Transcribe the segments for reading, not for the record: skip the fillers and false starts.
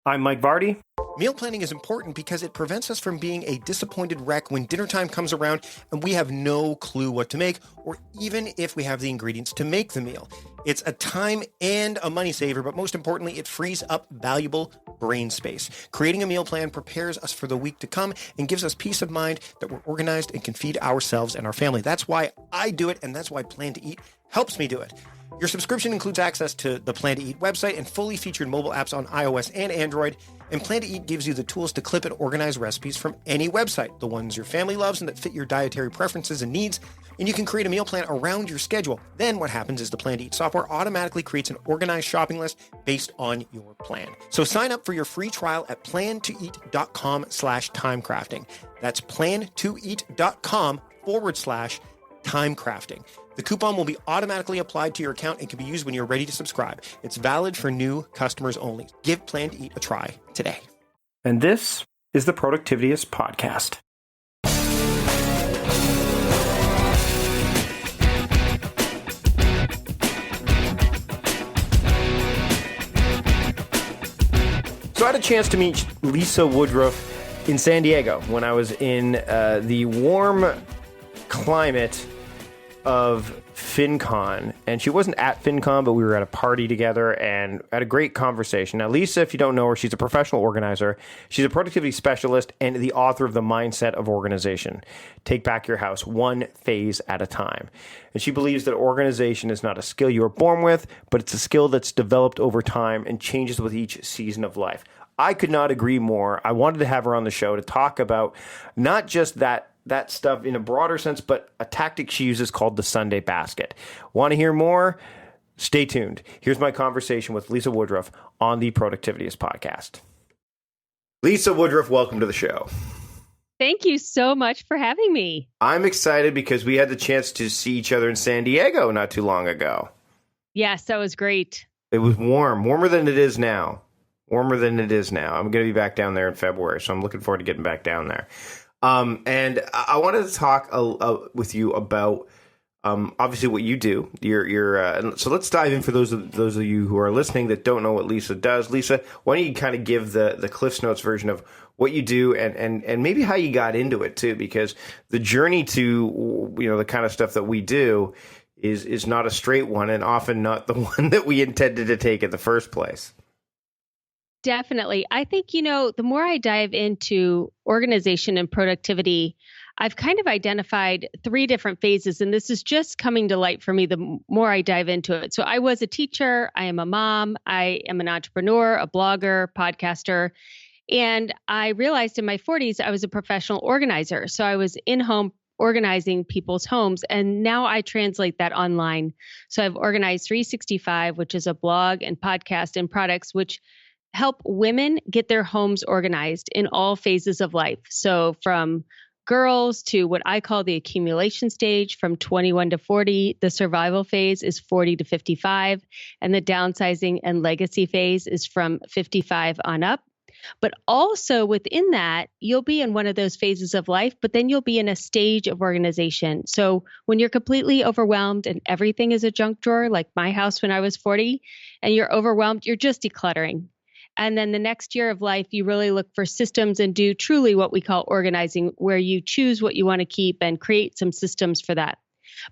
I'm Mike Vardy. Meal planning is important because it prevents us from being a disappointed wreck when dinner time comes around and we have no clue what to make, or even if we have the ingredients to make the meal. It's a time and a money saver, but most importantly, it frees up valuable brain space. Creating a meal plan prepares us for the week to come and gives us peace of mind that we're organized and can feed ourselves and our family. That's why I do it, and that's why Plan to Eat helps me do it. Your subscription includes access to the Plan to Eat website and fully featured mobile apps on iOS and Android. And Plan to Eat gives you the tools to clip and organize recipes from any website, the ones your family loves and that fit your dietary preferences and needs. And you can create a meal plan around your schedule. Then what happens is the Plan to Eat software automatically creates an organized shopping list based on your plan. So sign up for your free trial at plantoeat.com/timecrafting. That's plantoeat.com/timecrafting. The coupon will be automatically applied to your account and can be used when you're ready to subscribe. It's valid for new customers only. Give Plan to Eat a try today. And this is the Productivityist Podcast. So I had a chance to meet Lisa Woodruff in San Diego when I was in the warm climate of FinCon, and she wasn't at FinCon, but we were at a party together and had a great conversation. Now, Lisa, if you don't know her, she's a professional organizer. She's a productivity specialist and the author of The Mindset of Organization. Take back your house one phase at a time. And she believes that organization is not a skill you are born with, but it's a skill that's developed over time and changes with each season of life. I could not agree more. I wanted to have her on the show to talk about not just that stuff in a broader sense, but a tactic she uses called the Sunday basket. Want to hear more? Stay tuned. Here's my conversation with Lisa Woodruff on the Productivityist Podcast. Lisa Woodruff, welcome to the show. Thank you so much for having me. I'm excited because we had the chance to see each other in San Diego not too long ago. Yes, that was great. It was warmer than it is now. I'm going to be back down there in February, so I'm looking forward to getting back down there. And I wanted to talk with you about obviously what you do. So let's dive in for those of you who are listening that don't know what Lisa does. Lisa, why don't you kind of give the Cliff's Notes version of what you do and maybe how you got into it too, because the journey to the kind of stuff that we do is not a straight one and often not the one that we intended to take in the first place. Definitely. I think, the more I dive into organization and productivity, I've kind of identified three different phases, and this is just coming to light for me the more I dive into it. So I was a teacher, I am a mom, I am an entrepreneur, a blogger, podcaster, and I realized in my 40s I was a professional organizer. So I was in-home organizing people's homes, and now I translate that online. So I've organized 365, which is a blog and podcast and products, which help women get their homes organized in all phases of life. So from girls to what I call the accumulation stage, from 21 to 40, the survival phase is 40 to 55, and the downsizing and legacy phase is from 55 on up. But also within that, you'll be in one of those phases of life, but then you'll be in a stage of organization. So when you're completely overwhelmed and everything is a junk drawer, like my house when I was 40, and you're overwhelmed, you're just decluttering. And then the next year of life, you really look for systems and do truly what we call organizing, where you choose what you want to keep and create some systems for that.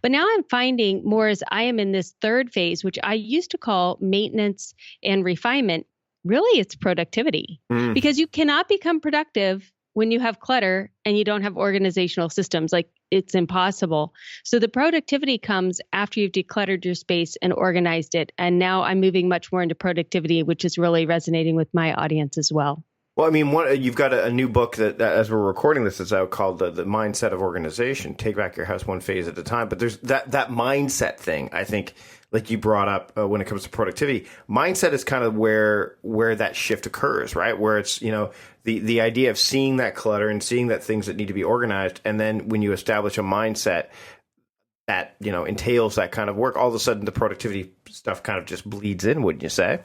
But now I'm finding more as I am in this third phase, which I used to call maintenance and refinement. Really, it's productivity, because you cannot become productive when you have clutter and you don't have organizational systems. Like, it's impossible. So the productivity comes after you've decluttered your space and organized it. And now I'm moving much more into productivity, which is really resonating with my audience as well. Well, I mean, you've got a new book that, as we're recording this, is out called the Mindset of Organization. Take back your house one phase at a time. But there's that mindset thing, I think, like you brought up when it comes to productivity. Mindset is kind of where that shift occurs, right? Where it's, the idea of seeing that clutter and seeing that things that need to be organized. And then when you establish a mindset that, entails that kind of work, all of a sudden the productivity stuff kind of just bleeds in, wouldn't you say?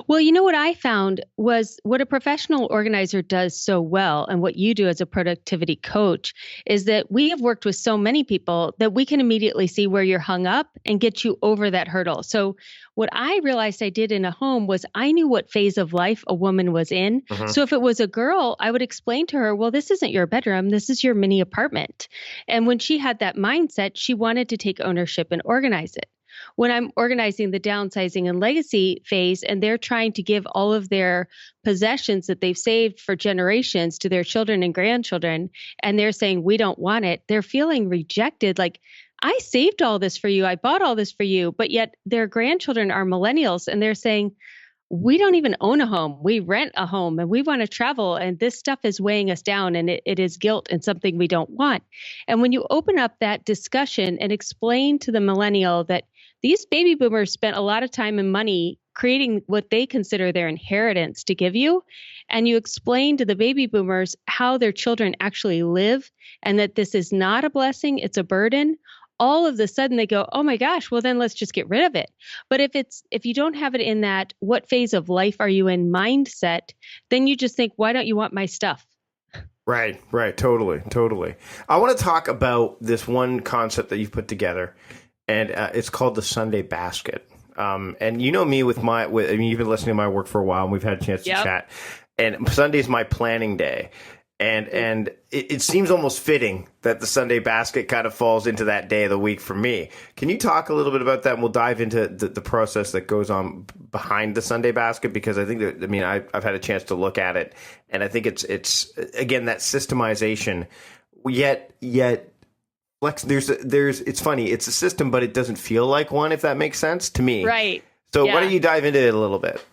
Well, you know what I found was what a professional organizer does so well, and what you do as a productivity coach, is that we have worked with so many people that we can immediately see where you're hung up and get you over that hurdle. So, what I realized I did in a home was I knew what phase of life a woman was in. Hmm. So, if it was a girl, I would explain to her, well, this isn't your bedroom, this is your mini apartment. And when she had that mindset, she wanted to take ownership and organize it. When I'm organizing the downsizing and legacy phase, and they're trying to give all of their possessions that they've saved for generations to their children and grandchildren, and they're saying, we don't want it, they're feeling rejected. Like, I saved all this for you, I bought all this for you, but yet their grandchildren are millennials and they're saying, we don't even own a home. We rent a home and we want to travel. And this stuff is weighing us down and it is guilt and something we don't want. And when you open up that discussion and explain to the millennial that these baby boomers spent a lot of time and money creating what they consider their inheritance to give you, and you explain to the baby boomers how their children actually live and that this is not a blessing, it's a burden, all of a sudden they go, oh my gosh, well then let's just get rid of it. But if you don't have it in that what phase of life are you in mindset, then you just think, why don't you want my stuff? Right, right, totally, totally. I want to talk about this one concept that you've put together, and it's called the Sunday basket. And you know me I mean, you've been listening to my work for a while, and we've had a chance to chat. And Sunday's my planning day. And it seems almost fitting that the Sunday basket kind of falls into that day of the week for me. Can you talk a little bit about that? And we'll dive into the process that goes on behind the Sunday basket, because I think that, I mean, I've had a chance to look at it, and I think it's again, that systemization, yet flex. It's funny. It's a system, but it doesn't feel like one, if that makes sense to me. Right. So Yeah. why don't you dive into it a little bit?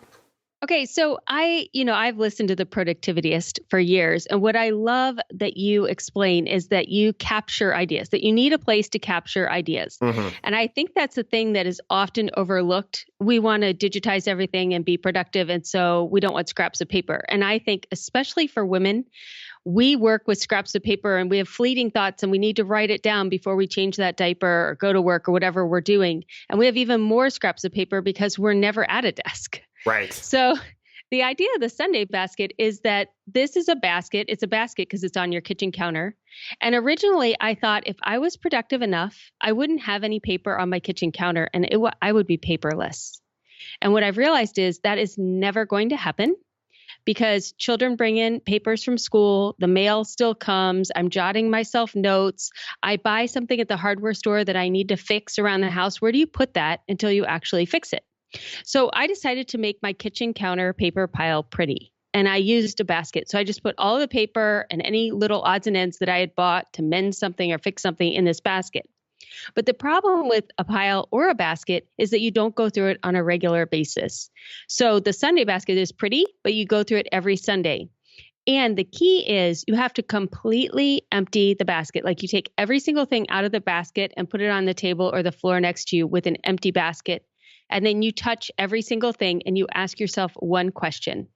Okay, so I've listened to The Productivityist for years, and what I love that you explain is that you capture ideas, that you need a place to capture ideas. Mm-hmm. And I think that's a thing that is often overlooked. We want to digitize everything and be productive, and so we don't want scraps of paper. And I think especially for women, we work with scraps of paper and we have fleeting thoughts and we need to write it down before we change that diaper or go to work or whatever we're doing. And we have even more scraps of paper because we're never at a desk. Right. So the idea of the Sunday basket is that this is a basket. It's a basket because it's on your kitchen counter. And originally I thought if I was productive enough, I wouldn't have any paper on my kitchen counter and I would be paperless. And what I've realized is that is never going to happen because children bring in papers from school. The mail still comes. I'm jotting myself notes. I buy something at the hardware store that I need to fix around the house. Where do you put that until you actually fix it? So I decided to make my kitchen counter paper pile pretty. And I used a basket. So I just put all the paper and any little odds and ends that I had bought to mend something or fix something in this basket. But the problem with a pile or a basket is that you don't go through it on a regular basis. So the Sunday basket is pretty, but you go through it every Sunday. And the key is you have to completely empty the basket. Like you take every single thing out of the basket and put it on the table or the floor next to you with an empty basket. And then you touch every single thing and you ask yourself one question.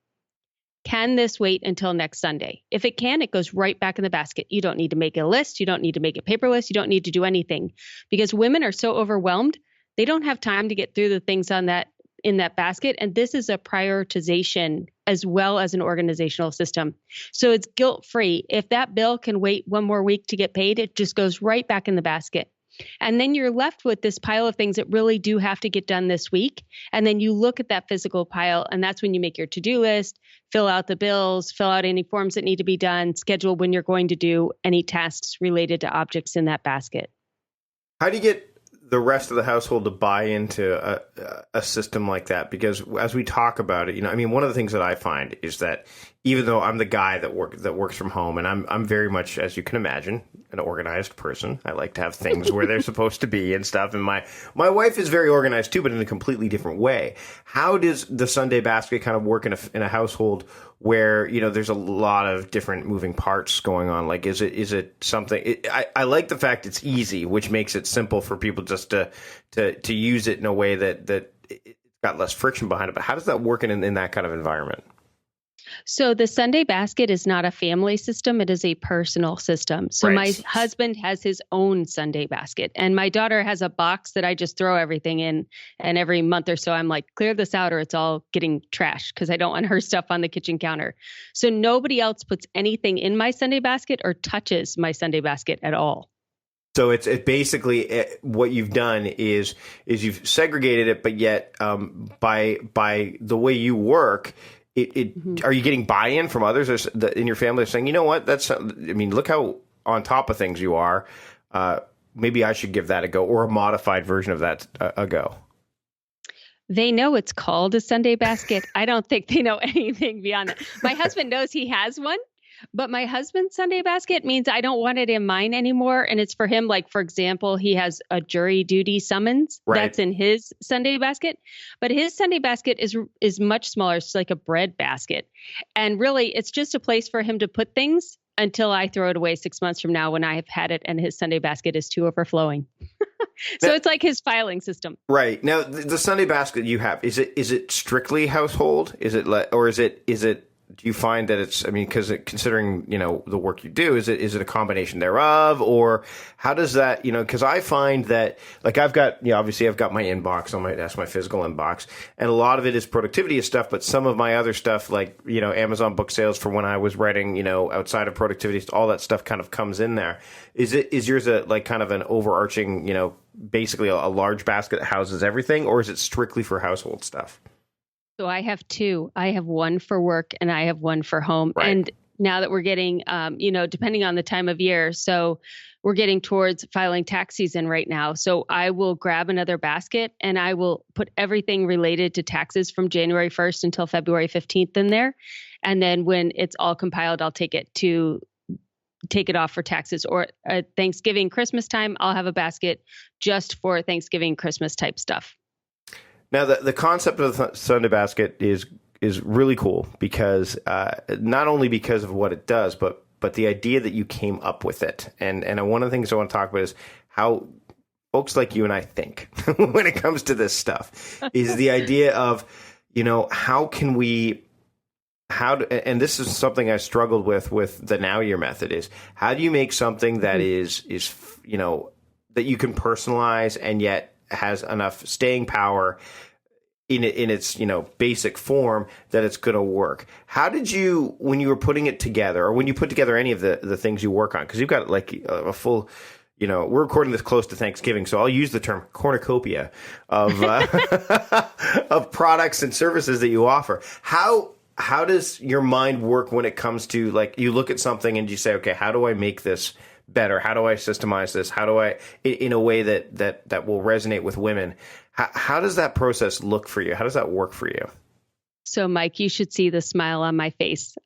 Can this wait until next Sunday? If it can, it goes right back in the basket. You don't need to make a list. You don't need to make a paperless. You don't need to do anything because women are so overwhelmed. They don't have time to get through the things in that basket. And this is a prioritization as well as an organizational system. So it's guilt-free. If that bill can wait one more week to get paid, it just goes right back in the basket. And then you're left with this pile of things that really do have to get done this week. And then you look at that physical pile, and that's when you make your to-do list, fill out the bills, fill out any forms that need to be done, schedule when you're going to do any tasks related to objects in that basket. How do you get the rest of the household to buy into a system like that? Because as we talk about it, I mean, one of the things that I find is that even though I'm the guy that works from home, and I'm very much, as you can imagine, an organized person. I like to have things where they're supposed to be and stuff. And my wife is very organized too, but in a completely different way. How does the Sunday basket kind of work in a household where, there's a lot of different moving parts going on? Like, is it something, I like the fact it's easy, which makes it simple for people just to use it in a way that it's got less friction behind it. But how does that work in that kind of environment? So the Sunday basket is not a family system. It is a personal system. So my Right. husband has his own Sunday basket and my daughter has a box that I just throw everything in. And every month or so, I'm like, clear this out or it's all getting trashed because I don't want her stuff on the kitchen counter. So nobody else puts anything in my Sunday basket or touches my Sunday basket at all. So it's basically what you've done is you've segregated it, but yet by the way you work, Mhm. are you getting buy-in from others in your family saying, you know what, look how on top of things you are. Maybe I should give that a go, or a modified version of that a go. They know it's called a Sunday basket. I don't think they know anything beyond that. My husband knows he has one, but my husband's Sunday basket means I don't want it in mine anymore. And it's for him. Like, for example, he has a jury duty summons Right. that's in his Sunday basket, but his Sunday basket is much smaller. It's like a bread basket. And really, it's just a place for him to put things until I throw it away 6 months from now when I have had it and his Sunday basket is too overflowing. So Now, it's like his filing system. right now, the Sunday basket you have, is it strictly household? Is it or is it do you find that it's, I mean, because considering, the work you do, is it a combination thereof, or how does that, because I find that, like, I've got, obviously I've got my inbox on that's my physical inbox, and a lot of it is productivity stuff, but some of my other stuff, like, Amazon book sales for when I was writing, outside of productivity, all that stuff kind of comes in there. Is yours like kind of an overarching, basically a large basket that houses everything, or is it strictly for household stuff? So I have two. I have one for work and I have one for home. Right. And now that we're getting, depending on the time of year, so we're getting towards filing tax season right now. So I will grab another basket and I will put everything related to taxes from January 1st until February 15th in there. And then when it's all compiled, I'll take it off for taxes, or at Thanksgiving, Christmas time, I'll have a basket just for Thanksgiving, Christmas type stuff. Now, the concept of the Sunday basket is really cool because not only because of what it does, but the idea that you came up with it. And one of the things I want to talk about is how folks like you and I think when it comes to this stuff is the idea of, how can we and this is something I struggled with the Now Year method, is how do you make something that is that you can personalize and yet has enough staying power in its basic form that it's going to work. How did you, when you were putting it together, or when you put together any of the things you work on, because you've got like a full, we're recording this close to Thanksgiving, so I'll use the term cornucopia of of products and services that you offer. How does your mind work when it comes to, like, you look at something and you say, okay, how do I make this better? How do I systemize this? How do I, in a way that will resonate with women? How does that process look for you? How does that work for you? So, Mike, you should see the smile on my face.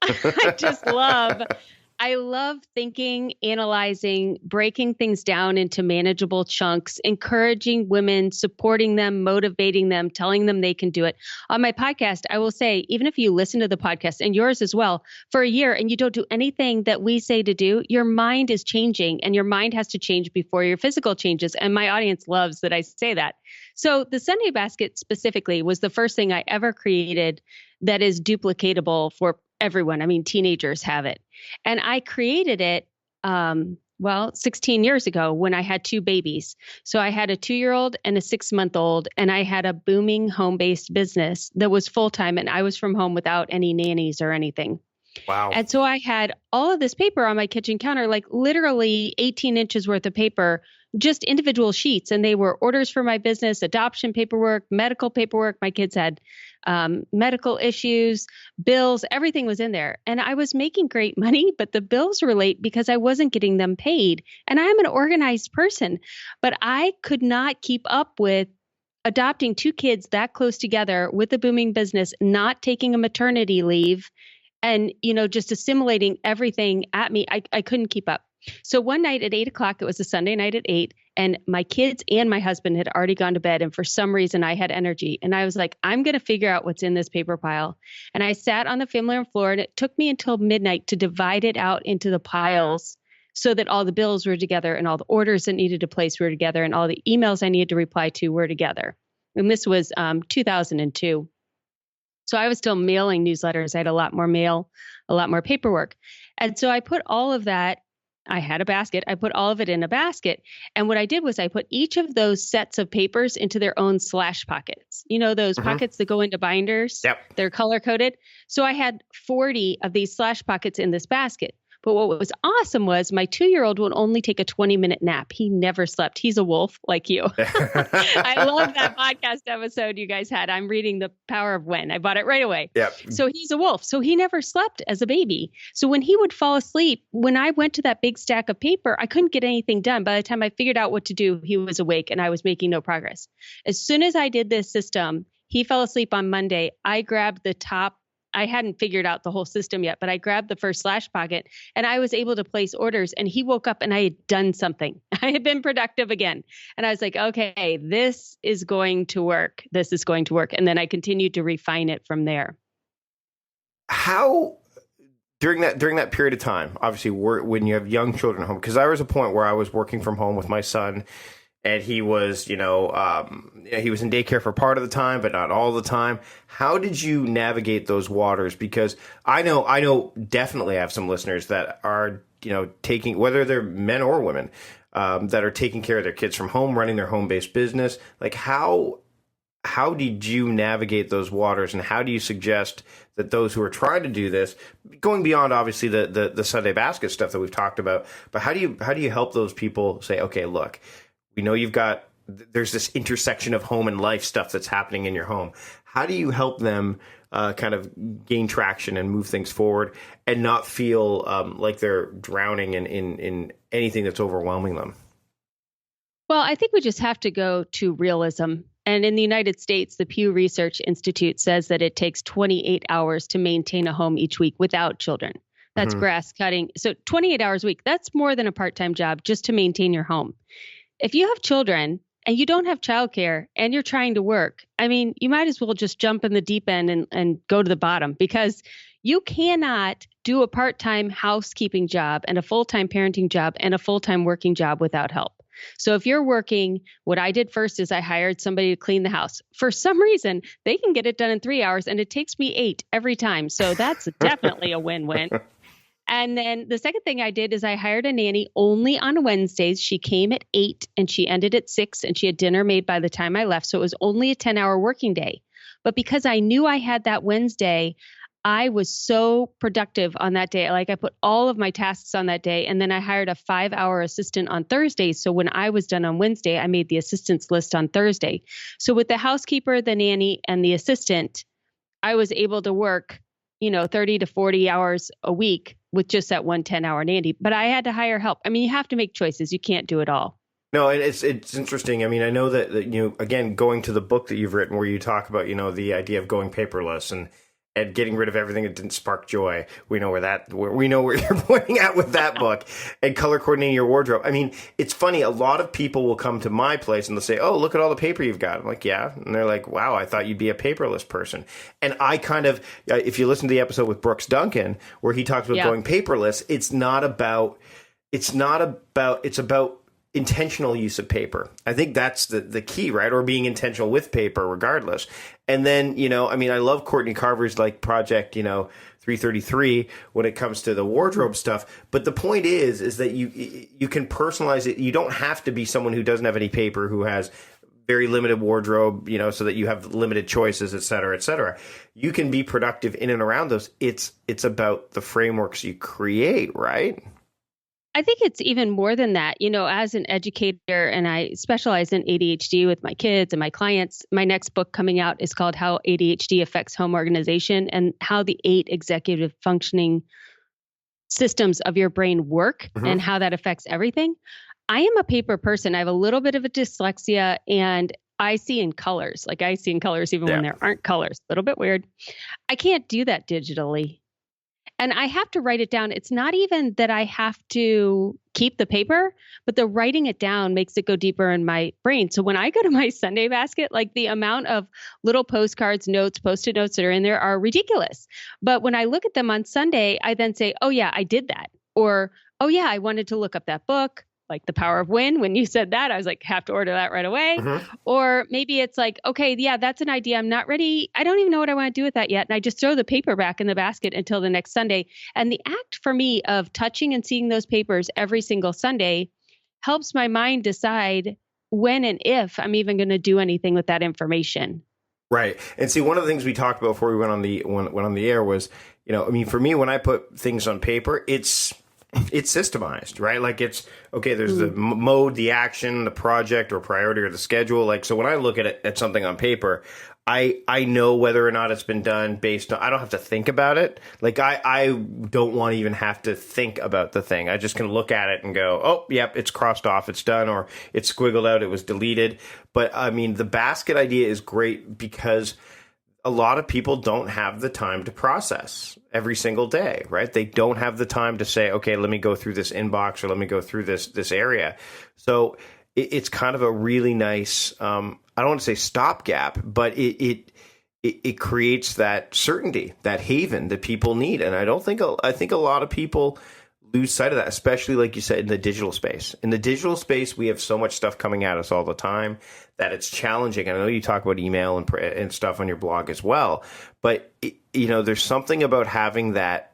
I love thinking, analyzing, breaking things down into manageable chunks, encouraging women, supporting them, motivating them, telling them they can do it. On my podcast, I will say, even if you listen to the podcast and yours as well for a year and you don't do anything that we say to do, your mind is changing and your mind has to change before your physical changes. And my audience loves that I say that. So the Sunday basket specifically was the first thing I ever created that is duplicatable for everyone. I mean, teenagers have it. And I created it, 16 years ago when I had two babies. So I had a 2-year-old and a 6-month-old, and I had a booming home-based business that was full-time, and I was from home without any nannies or anything. Wow. And so I had all of this paper on my kitchen counter, like literally 18 inches worth of paper, just individual sheets. And they were orders for my business, adoption paperwork, medical paperwork. My kids had medical issues, bills, everything was in there. And I was making great money, but the bills were late because I wasn't getting them paid. And I'm an organized person, but I could not keep up with adopting 2 kids that close together with a booming business, not taking a maternity leave, and, just assimilating everything at me. I couldn't keep up. So one night at 8:00, it was a Sunday night at 8, and my kids and my husband had already gone to bed. And for some reason I had energy, and I was like, I'm going to figure out what's in this paper pile. And I sat on the family room floor, and it took me until midnight to divide it out into the piles so that all the bills were together and all the orders that needed to place were together and all the emails I needed to reply to were together. And this was 2002. So I was still mailing newsletters. I had a lot more mail, a lot more paperwork. And so I put all of that, I had a basket. I put all of it in a basket. And what I did was I put each of those sets of papers into their own slash pockets. You know, those pockets that go into binders? Yep. They're color coded. So I had 40 of these slash pockets in this basket. But what was awesome was my 2-year-old would only take a 20-minute nap. He never slept. He's a wolf like you. I love that podcast episode you guys had. I'm reading The Power of When. I bought it right away. Yep. So he's a wolf. So he never slept as a baby. So when he would fall asleep, when I went to that big stack of paper, I couldn't get anything done. By the time I figured out what to do, he was awake and I was making no progress. As soon as I did this system, he fell asleep on Monday. I grabbed the top. I hadn't figured out the whole system yet, but I grabbed the first slash pocket and I was able to place orders, and he woke up and I had done something. I had been productive again. And I was like, okay, this is going to work. This is going to work. And then I continued to refine it from there. How during that period of time, obviously when you have young children at home, because there was a point where I was working from home with my son, and he was, he was in daycare for part of the time, but not all the time. How did you navigate those waters? Because I know definitely I have some listeners that are, taking, whether they're men or women, that are taking care of their kids from home, running their home-based business. Like how did you navigate those waters, and how do you suggest that those who are trying to do this, going beyond obviously the Sunday basket stuff that we've talked about, but how do you help those people say, okay, look, we know there's this intersection of home and life stuff that's happening in your home. How do you help them kind of gain traction and move things forward and not feel like they're drowning in anything that's overwhelming them? Well, I think we just have to go to realism. And in the United States, the Pew Research Institute says that it takes 28 hours to maintain a home each week without children. That's grass cutting. So 28 hours a week, that's more than a part-time job just to maintain your home. If you have children and you don't have childcare and you're trying to work, I mean, you might as well just jump in the deep end and go to the bottom, because you cannot do a part-time housekeeping job and a full-time parenting job and a full-time working job without help. So if you're working, what I did first is I hired somebody to clean the house. For some reason, they can get it done in 3 hours and it takes me 8 every time. So that's definitely a win-win. And then the second thing I did is I hired a nanny only on Wednesdays. She came at 8 and she ended at 6, and she had dinner made by the time I left. So it was only a 10-hour working day. But because I knew I had that Wednesday, I was so productive on that day. Like I put all of my tasks on that day, and then I hired a 5-hour assistant on Thursday. So when I was done on Wednesday, I made the assistants list on Thursday. So with the housekeeper, the nanny, and the assistant, I was able to work 30 to 40 hours a week with just that one 10-hour nanny. But I had to hire help. I mean, you have to make choices. You can't do it all. No, it's interesting. I mean, I know that again, going to the book that you've written where you talk about, the idea of going paperless and getting rid of everything that didn't spark joy. We know where you're pointing at with that book, and color coordinating your wardrobe. I mean, it's funny. A lot of people will come to my place and they'll say, "Oh, look at all the paper you've got." I'm like, "Yeah," and they're like, "Wow, I thought you'd be a paperless person." And I kind of, if you listen to the episode with Brooks Duncan where he talks about going paperless, it's about intentional use of paper. I think that's the key, right? Or being intentional with paper regardless. And then, I love Courtney Carver's project, 333 when it comes to the wardrobe stuff. But the point is that you can personalize it. You don't have to be someone who doesn't have any paper, who has very limited wardrobe, so that you have limited choices, et cetera, et cetera. You can be productive in and around those. It's about the frameworks you create, right? I think it's even more than that. As an educator, and I specialize in ADHD with my kids and my clients, my next book coming out is called How ADHD Affects Home Organization, and how the 8 executive functioning systems of your brain work and how that affects everything. I am a paper person. I have a little bit of a dyslexia, and I see in colors. Like I see in colors even when there aren't colors. A little bit weird. I can't do that digitally. And I have to write it down. It's not even that I have to keep the paper, but the writing it down makes it go deeper in my brain. So when I go to my Sunday basket, like the amount of little postcards, notes, Post-it notes that are in there are ridiculous. But when I look at them on Sunday, I then say, oh yeah, I did that. Or, oh yeah, I wanted to look up that book. like The Power of When. When you said that, I was like, have to order that right away. Mhm. Or maybe it's like, okay, yeah, that's an idea. I'm not ready. I don't even know what I want to do with that yet. And I just throw the paper back in the basket until the next Sunday. And the act for me of touching and seeing those papers every single Sunday helps my mind decide when and if I'm even going to do anything with that information. Right. And see, one of the things we talked about before we went on the air was, I mean, for me, when I put things on paper, it's systemized, right? Like it's, okay, there's the mode, the action, the project or priority or the schedule. Like, so when I look at something on paper, I know whether or not it's been done based on, I don't have to think about it. Like I don't want to even have to think about the thing. I just can look at it and go, oh, yep, it's crossed off, it's done, or it's squiggled out, it was deleted. But I mean, the basket idea is great because a lot of people don't have the time to process every single day, right? They don't have the time to say, okay, let me go through this inbox or let me go through this area. So it's kind of a really nice, I don't want to say stopgap, but it creates that certainty, that haven that people need. And I think a lot of people lose sight of that, especially like you said, in the digital space. In the digital space, we have so much stuff coming at us all the time that it's challenging. I know you talk about email and stuff on your blog as well, but there's something about having that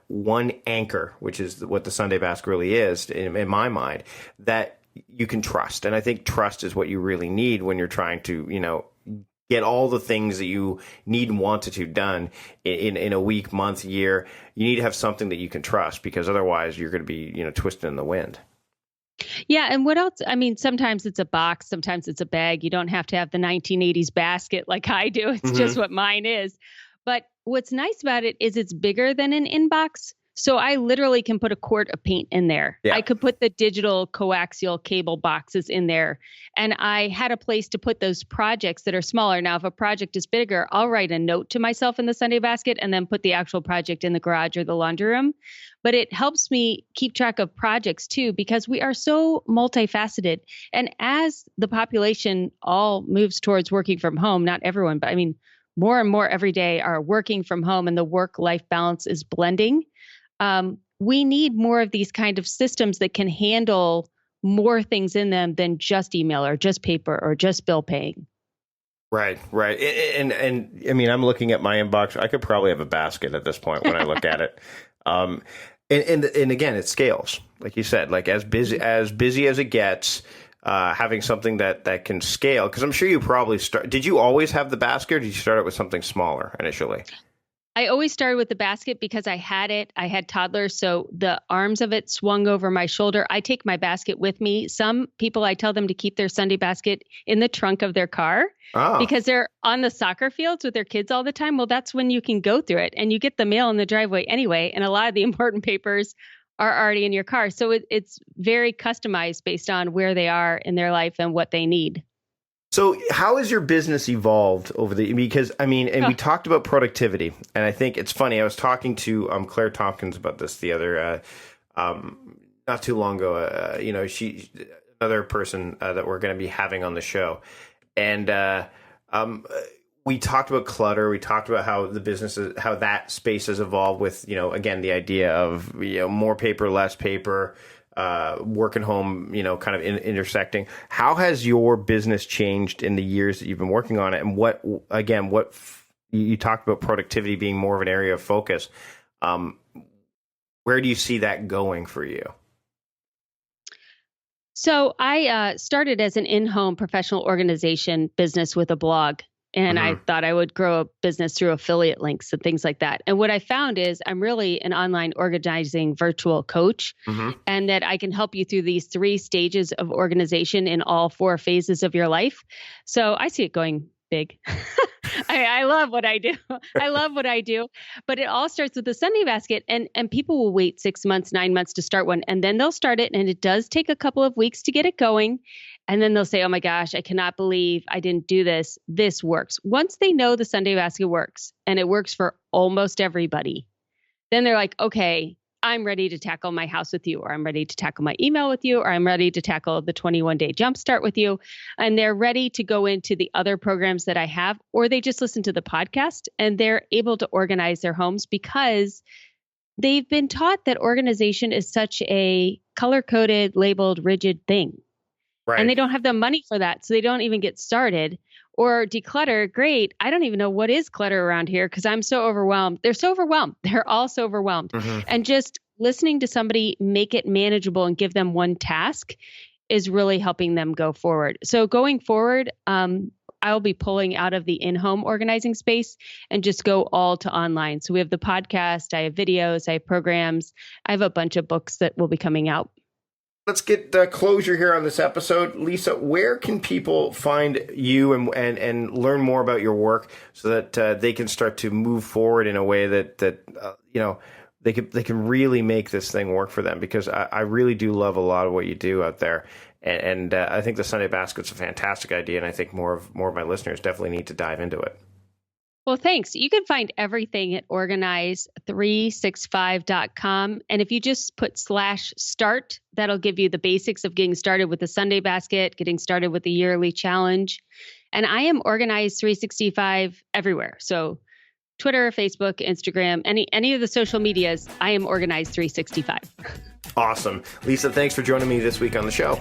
one anchor, which is what the Sunday Basket really is in my mind, that you can trust. And I think trust is what you really need when you're trying to, get all the things that you need and want to done in a week, month, year. You need to have something that you can trust, because otherwise you're going to be, twisted in the wind. Yeah. And what else? I mean, sometimes it's a box, sometimes it's a bag. You don't have to have the 1980s basket like I do. It's just what mine is. But what's nice about it is it's bigger than an inbox. So I literally can put a quart of paint in there. Yeah. I could put the digital coaxial cable boxes in there. And I had a place to put those projects that are smaller. Now, if a project is bigger, I'll write a note to myself in the Sunday basket and then put the actual project in the garage or the laundry room. But it helps me keep track of projects too, because we are so multifaceted. And as the population all moves towards working from home, not everyone, but I mean, more and more every day are working from home and the work-life balance is blending. We need more of these kind of systems that can handle more things in them than just email or just paper or just bill paying. Right. And I mean, I'm looking at my inbox. I could probably have a basket at this point when I look at it. And again, it scales, like you said, like as busy as it gets, having something that can scale. Because I'm sure you probably did you always have the basket, or did you start it with something smaller initially? I always started with the basket because I had toddlers. So the arms of it swung over my shoulder. I take my basket with me. Some people, I tell them to keep their Sunday basket in the trunk of their car because they're on the soccer fields with their kids all the time. Well, that's when you can go through it and you get the mail in the driveway anyway. And a lot of the important papers are already in your car. So it's very customized based on where they are in their life and what they need. So how has your business evolved because I mean, and we talked about productivity, and I think it's funny. I was talking to Claire Tompkins about this the other, not too long ago. She, another person that we're going to be having on the show. And we talked about clutter. We talked about how how that space has evolved with, again, the idea of, more paper, less paper, work and home, kind of intersecting. How has your business changed in the years that you've been working on it? And what you talked about productivity being more of an area of focus. Where do you see that going for you? So I started as an in-home professional organization business with a blog. And I thought I would grow a business through affiliate links and things like that. And what I found is I'm really an online organizing virtual coach, and that I can help you through these 3 stages of organization in all 4 phases of your life. So I see it going big. I love what I do. I love what I do. But it all starts with the Sunday basket, and people will wait 6 months, 9 months to start one, and then they'll start it. And it does take a couple of weeks to get it going. And then they'll say, oh my gosh, I cannot believe I didn't do this. This works. Once they know the Sunday basket works, and it works for almost everybody, then they're like, okay, I'm ready to tackle my house with you, or I'm ready to tackle my email with you, or I'm ready to tackle the 21-day jumpstart with you. And they're ready to go into the other programs that I have, or they just listen to the podcast and they're able to organize their homes because they've been taught that organization is such a color-coded, labeled, rigid thing. Right. And they don't have the money for that. So they don't even get started. Or declutter, great. I don't even know what is clutter around here because I'm so overwhelmed. They're so overwhelmed. They're all so overwhelmed. And just listening to somebody make it manageable and give them one task is really helping them go forward. So going forward, I'll be pulling out of the in-home organizing space and just go all to online. So we have the podcast, I have videos, I have programs, I have a bunch of books that will be coming out. Let's get closure here on this episode. Lisa, where can people find you and learn more about your work so that they can start to move forward in a way that they can really make this thing work for them? Because I really do love a lot of what you do out there. And I think the Sunday Basket's a fantastic idea, and I think more of my listeners definitely need to dive into it. Well, thanks. You can find everything at organize365.com. And if you just put /start, that'll give you the basics of getting started with the Sunday Basket, getting started with the yearly challenge. And I am Organize365 everywhere. So Twitter, Facebook, Instagram, any of the social medias, I am Organize365. Awesome. Lisa, thanks for joining me this week on the show.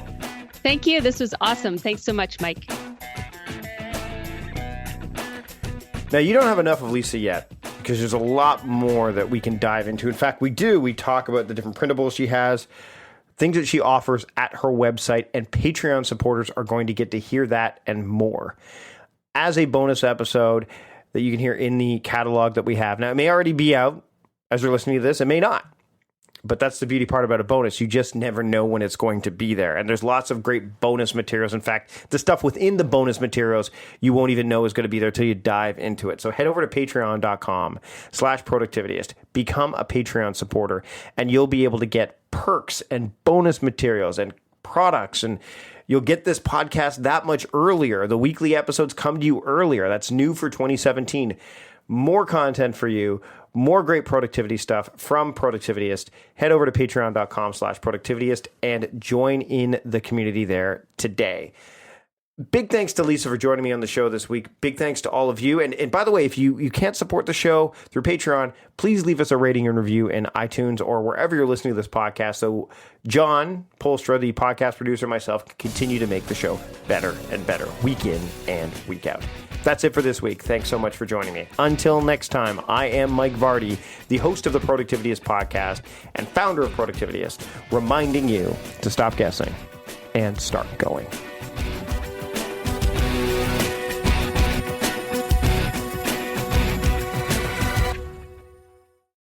Thank you. This was awesome. Thanks so much, Mike. Now, you don't have enough of Lisa yet because there's a lot more that we can dive into. In fact, we do. We talk about the different printables she has, things that she offers at her website, and Patreon supporters are going to get to hear that and more as a bonus episode that you can hear in the catalog that we have. Now, it may already be out as you're listening to this. It may not. But that's the beauty part about a bonus. You just never know when it's going to be there. And there's lots of great bonus materials. In fact, the stuff within the bonus materials you won't even know is going to be there until you dive into it. So head over to patreon.com/productivityist. Become a Patreon supporter, and you'll be able to get perks and bonus materials and products, and you'll get this podcast that much earlier. The weekly episodes come to you earlier. That's new for 2017. More content for you, more great productivity stuff from Productivityist. Head over to patreon.com/productivityist and join in the community there today. Big thanks to Lisa for joining me on the show this week. Big thanks to all of you. And by the way, if you can't support the show through Patreon, please leave us a rating and review in iTunes or wherever you're listening to this podcast. So John Polstra, the podcast producer, myself, can continue to make the show better and better week in and week out. That's it for this week. Thanks so much for joining me. Until next time, I am Mike Vardy, the host of the Productivityist podcast and founder of Productivityist, reminding you to stop guessing and start going.